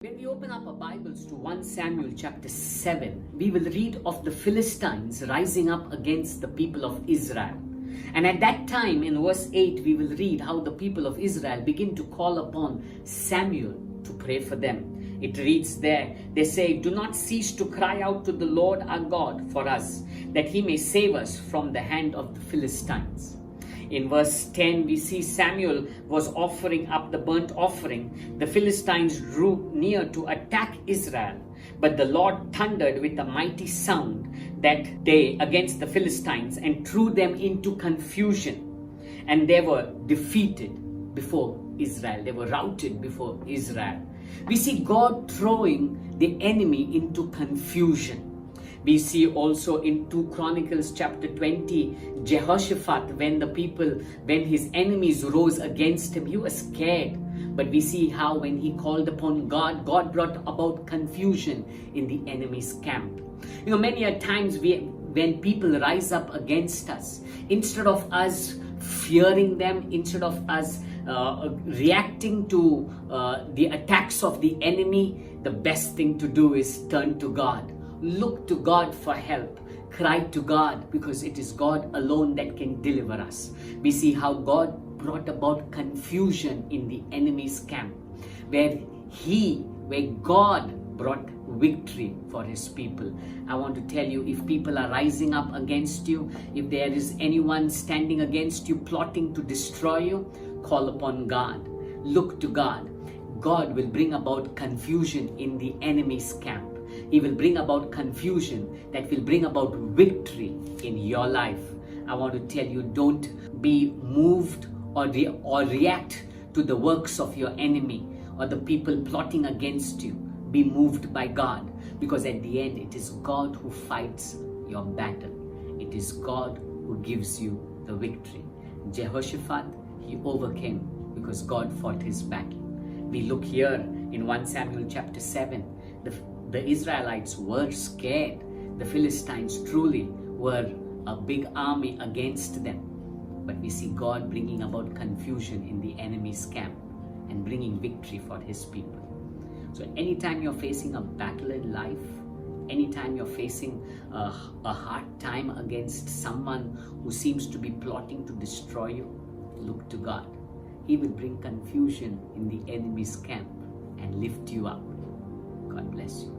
When we open up our Bibles to 1 Samuel chapter 7, we will read of the Philistines rising up against the people of Israel. And at that time, in verse 8, we will read how the people of Israel begin to call upon Samuel to pray for them. It reads there, they say, "Do not cease to cry out to the Lord our God for us, that he may save us from the hand of the Philistines." In verse 10, we see Samuel was offering up the burnt offering. The Philistines drew near to attack Israel, but the Lord thundered with a mighty sound that day against the Philistines and threw them into confusion. And they were defeated before Israel. They were routed before Israel. We see God throwing the enemy into confusion. We see also in 2 Chronicles chapter 20, Jehoshaphat, when his enemies rose against him, he was scared. But we see how when he called upon God, God brought about confusion in the enemy's camp. Many a times when people rise up against us, instead of us fearing them, instead of us reacting to the attacks of the enemy, the best thing to do is turn to God. Look to God for help. Cry to God, because it is God alone that can deliver us. We see how God brought about confusion in the enemy's camp, where God brought victory for his people. I want to tell you, if people are rising up against you, if there is anyone standing against you, plotting to destroy you, call upon God. Look to God. God will bring about confusion in the enemy's camp. He will bring about confusion that will bring about victory in your life. I want to tell you, don't be moved or react to the works of your enemy or the people plotting against you. Be moved by God, because at the end it is God who fights your battle. It is God who gives you the victory. Jehoshaphat, he overcame because God fought his battle. We look here in 1 Samuel chapter 7. The Israelites were scared. The Philistines truly were a big army against them. But we see God bringing about confusion in the enemy's camp and bringing victory for his people. So anytime you're facing a battle in life, anytime you're facing a hard time against someone who seems to be plotting to destroy you, look to God. He will bring confusion in the enemy's camp and lift you up. God bless you.